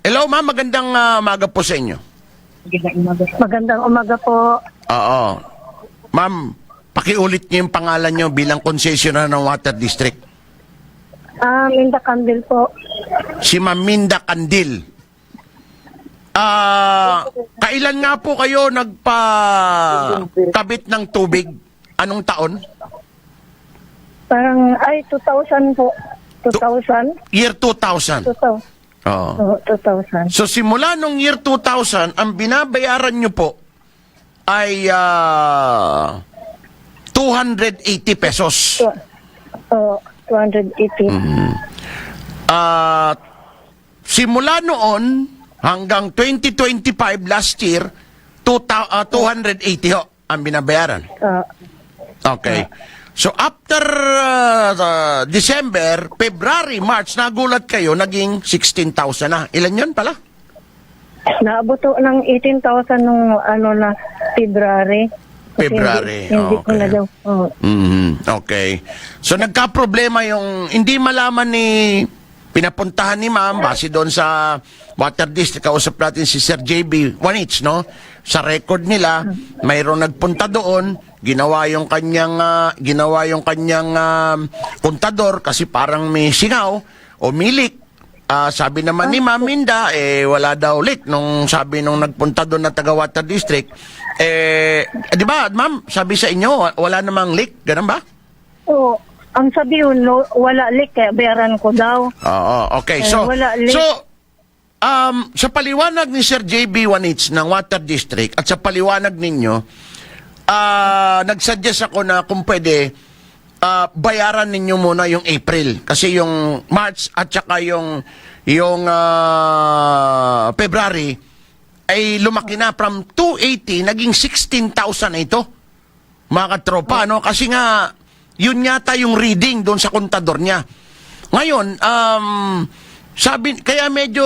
Hello, ma'am. Magandang umaga po sa inyo. Magandang umaga po. Oo. Ma'am, pakiulit niyo yung pangalan niyo bilang concessionaire ng Water District. Minda Candil po. Si Ma'am Minda Candil. Kailan nga po kayo nagpa-kabit ng tubig? Anong taon? Parang, 2000 po. 2000? Year 2000. 2000. Oo. Oo, 2000. So simula nung year 2000, ang binabayaran nyo po ay 280 pesos. Oo, 280. Simula noon hanggang 2025 last year, 280 ho ang binabayaran. Okay. So after December, February, March, nagulat kayo, naging 16,000 na. Ilan yun pala? Naabot po ng 18,000 nung na February. Kasi February, Hindi ko okay. na daw. Oo. Okay. So nagka-problema yung hindi malaman ni pinapuntahan ni ma'am base doon sa Water District. Kausap natin si Sir JB Wanich, no? Sa record nila, mayroong nagpunta doon, ginawa yung kanyang kontador kasi parang may singaw o milik. Sabi naman ni Ma'am Minda, wala daw leak nung sabi nung nagpunta doon na taga Water District. Di ba, ma'am, sabi sa inyo, wala namang leak, ganun ba? Oo. Ang sabi yun, wala leak, kaya bayaran ko daw. Oo, okay. So, wala leak. sa paliwanag ni Sir JB Wanich ng Water District at sa paliwanag ninyo, nagsuggest ako na kung pwede, bayaran ninyo muna yung April. Kasi yung March at saka yung February ay lumaki na from 280, naging 16,000 na ito. Mga katropa, no? Kasi nga, yun yata yung reading doon sa kontador niya. Ngayon, kaya medyo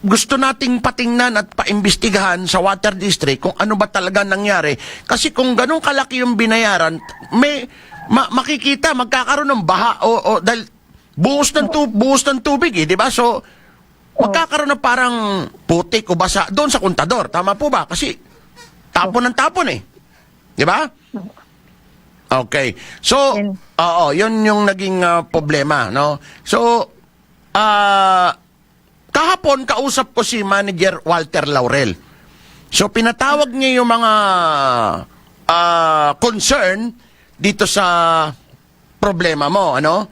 gusto nating patingnan at paimbestigahan sa Water District kung ano ba talaga nangyari. Kasi kung ganun kalaki yung binayaran, makikita, magkakaroon ng baha o dahil buhos ng tubig, di ba? So, magkakaroon ng parang putik o basa doon sa kontador. Tama po ba? Kasi tapon ng tapon Di ba? Okay. So, yun yung naging problema, no? So, kahapon kausap ko si Manager Walter Laurel. So, pinatawag niya yung mga concern dito sa problema mo, ano?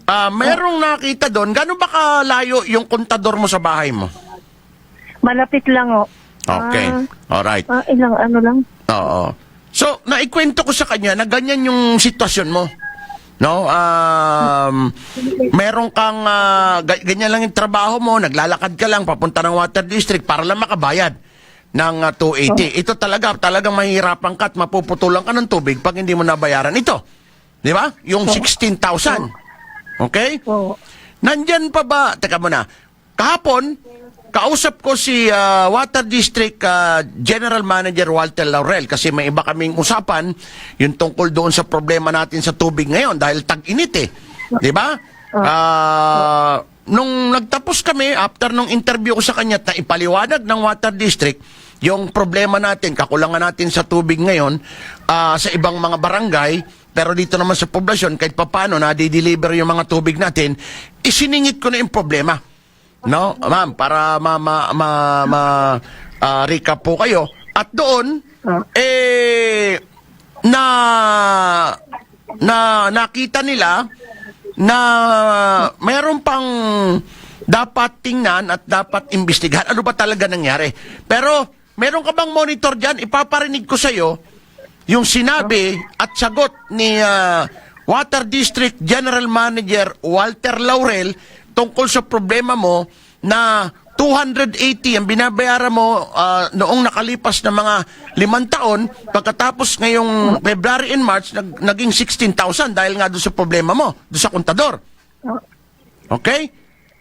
Merong nakita doon, gano'n ba kalayo yung kontador mo sa bahay mo? Malapit lang, Okay. Alright. Ilang lang. Oo. So, naikwento ko sa kanya na ganyan yung sitwasyon mo. No? Meron kang, ganyan lang yung trabaho mo, naglalakad ka lang, papunta ng Water District para lang makabayad ng 280. Ito talagang mahihirapan ka at mapuputulan ka ng tubig pag hindi mo nabayaran ito. Di ba? Yung 16,000. Okay? Nandyan pa ba, teka muna, kahapon, kausap ko si Water District General Manager Walter Laurel kasi may iba kaming usapan yung tungkol doon sa problema natin sa tubig ngayon dahil tag-init Di ba? Nung nagtapos kami, after nung interview ko sa kanya na ipaliwanag ng Water District yung problema natin, kakulangan natin sa tubig ngayon sa ibang mga barangay, pero dito naman sa poblasyon, kahit papano na-deliver yung mga tubig natin, isiningit ko na yung problema. No, ma'am, para recap po kayo. At doon, nakita nila na mayroon pang dapat tingnan at dapat imbestigahan. Ano ba talaga nangyari? Pero, meron ka bang monitor dyan? Ipaparinig ko sa'yo yung sinabi at sagot ni Water District General Manager Walter Laurel tungkol sa problema mo na 280 ang binabayaran mo noong nakalipas na mga 5 taon, pagkatapos ngayong February and March, naging 16,000 dahil nga doon sa problema mo, doon sa kontador. Okay?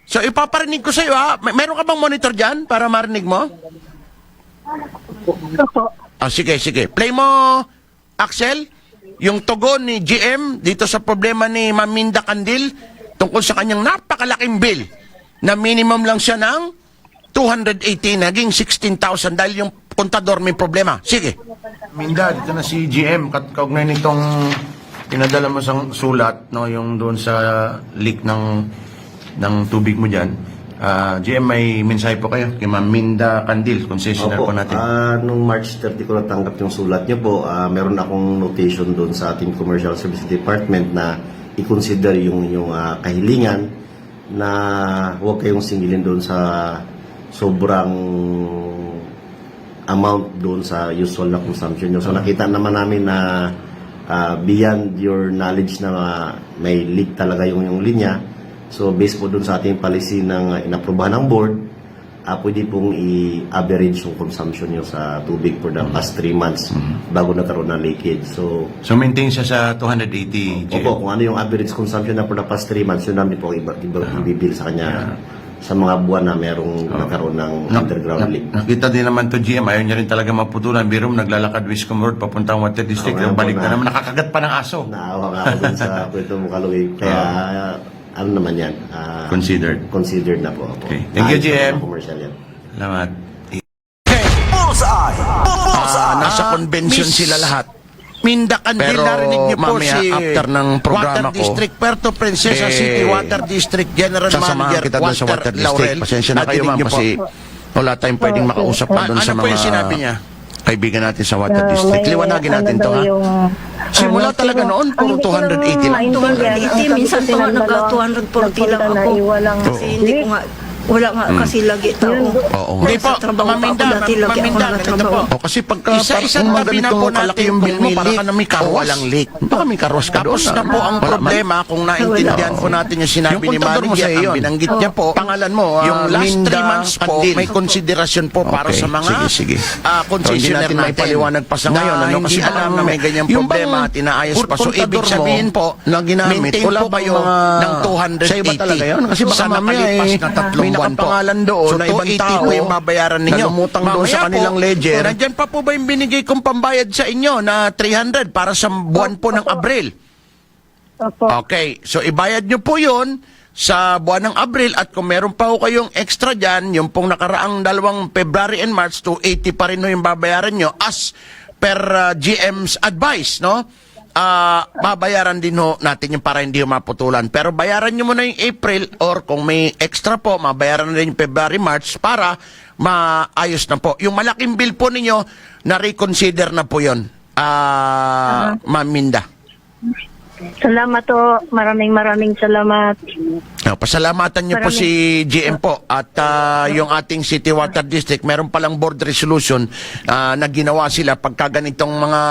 So, ipaparinig ko sa iyo, meron ka bang monitor dyan para marinig mo? Sige. Play mo, Axel, yung tugon ni GM dito sa problema ni Ma'am Minda Candil tungkol sa kanyang napakalaking bill na minimum lang siya ng 280 naging 16,000 dahil yung kontador may problema. Sige. Minda, dito na si GM. Kaugnay nitong pinadala mo sa sulat, no, yung doon sa leak ng tubig mo dyan. GM, may mensahe po kayo kay Ma'am Minda Candil, concessionaire po natin. Nung March 30 ko natanggap yung sulat niyo po, meron akong notation doon sa ating Commercial Service Department na i-consider yung kahilingan na huwag kayong singilin doon sa sobrang amount doon sa usual na consumption nyo. So nakita naman namin na beyond your knowledge na may leak talaga yung linya. So based po doon sa ating policy ng inaprubahan ng board, pwede pong i-average yung consumption nyo sa tubig for the past 3 months bago nagkaroon ng leakage. So maintain siya sa 280, GM. opo, kung ano yung average consumption na for the past 3 months, yun namin po ibibil sa kanya sa mga buwan na merong nagkaroon ng underground leak. Nakita din naman to GM, ayaw niya rin talaga maputulan. Biro mo, naglalakad Wiscom Road, papuntang Water District, Oo, balik na. na naman, nakakagat pa ng aso. Naawa nga ako dun sa kwento mo, Kaluwi. Kaya, ano naman yan? Considered. Considered na po. Opo. Okay. Thank you, Ayos na GM. po, commercial yan. Salamat. Bullseye! Bullseye! Nasa convention Miss sila lahat. Minda Candil, Pero narinig niyo po mamaya, si after ng programa Water ko, District, Puerto Princesa City Water District General sasamahan Manager kita doon sa Water District. Laurel. Pasensya na kayo, Narinig ma'am, niyo po. kasi wala tayong pwedeng makausap pa doon Ano sa po yung mga sinabi niya? kaibigan natin sa Water District. Liwanagin natin to, ha? Simula talaga noon, puro 280 lang. 280, minsan pa nga nagka-240 lang ako. Kasi hindi ko nga, wala nga kasi lagi tao. Oo nga. Hindi po, Sa trabaho pa ako Maminda, dati, lagi ako Maminda, ganito nagtatrabaho. po. O kasi pagka Isa-isang kung tabi na ganitong po kalaki natin yung bill mo, kung para may ka na may leak o karwas. walang leak. Baka may karwas ka doon. Tapos na po ang Wala man. problema kung naintindihan Wala. po natin yung sinabi Yung ni kontador mo Manager, sa'yo ang yun. binanggit niya po, Pangalan mo, yung last Minda 3 months po, Candil. may konsiderasyon po para Okay, sa mga sige. concessionaire Hindi natin maipaliwanag pa sa ngayon, ano, hindi kasi alam baka na may ganyang yung problema bang at inaayos pa. So, kontador ibig mo sabihin po, na ginamit, maintain wala po bang kayo mga ng 280. sa iba talaga yun? Kasi baka sa mamaya nakalipas eh, na 3 may buwan po. nakapangalan doon So, na ibang 280 tao po yung babayaran ninyo. na lumutang doon sa Mamaya kanilang po, ledger. Nandyan pa po ba yung binigay kong pambayad sa inyo na 300 para sa buwan po ng Abril? Opo. Okay, so ibayad nyo po yun sa buwan ng Abril at kung meron pa ho kayong extra dyan, yung pong nakaraang 2 February and March, 280 pa rin ho yung babayaran nyo as per GM's advice, no? Babayaran din ho natin yung para hindi ho maputulan. Pero bayaran nyo muna yung April or kung may extra po, mabayaran na rin yung February, March para maayos na po. Yung malaking bill po ninyo, na-reconsider na po yun, Ma'am Minda. Salamat po. Maraming salamat. Pasalamatan niyo po si GM po at yung ating City Water District, meron palang board resolution na ginawa sila pagka ganitong mga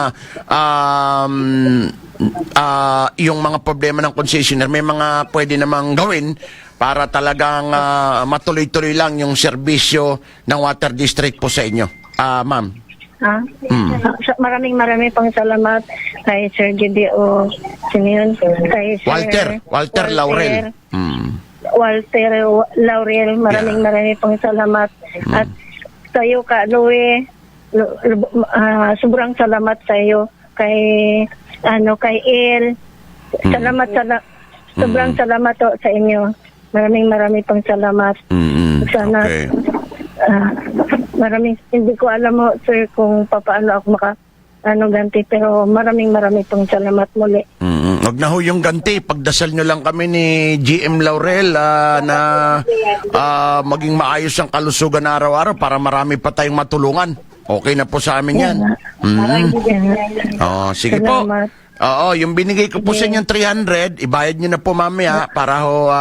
yung mga problema ng concessionaire, may mga pwede namang gawin para talagang matuloy-tuloy lang yung serbisyo ng Water District po sa inyo. Ma'am. Maraming pang salamat kay Sir GDO Sinion, kay Sir Walter Laurel. Walter Laurel, maraming pang salamat. At sa iyo, Ka Louie, sobrang salamat sa iyo kay kay El. Sobrang salamat to sa inyo. Maraming pang salamat. Sana Okay. hindi ko alam mo, sir, kung paano ako ganti, pero maraming pang salamat muli. Wag na ho yung ganti. Pagdasal nyo lang kami ni GM Laurel na maging maayos ang kalusugan araw-araw para marami pa tayong matulungan. Okay na po sa amin yan. Sige po. Salamat. Oo, yung binigay ko po sa inyong 300, ibayad nyo na po mamaya para ho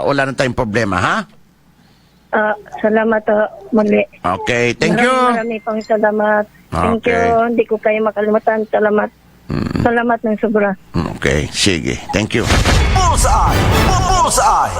wala na tayong problema, ha? Salamat muli. Okay, thank you. Maraming pang salamat. Thank Okay. you. Hindi ko kayo makalimutan. Salamat. Salamat ng sobra. Okay, sige. Thank you. Bullseye! Bullseye!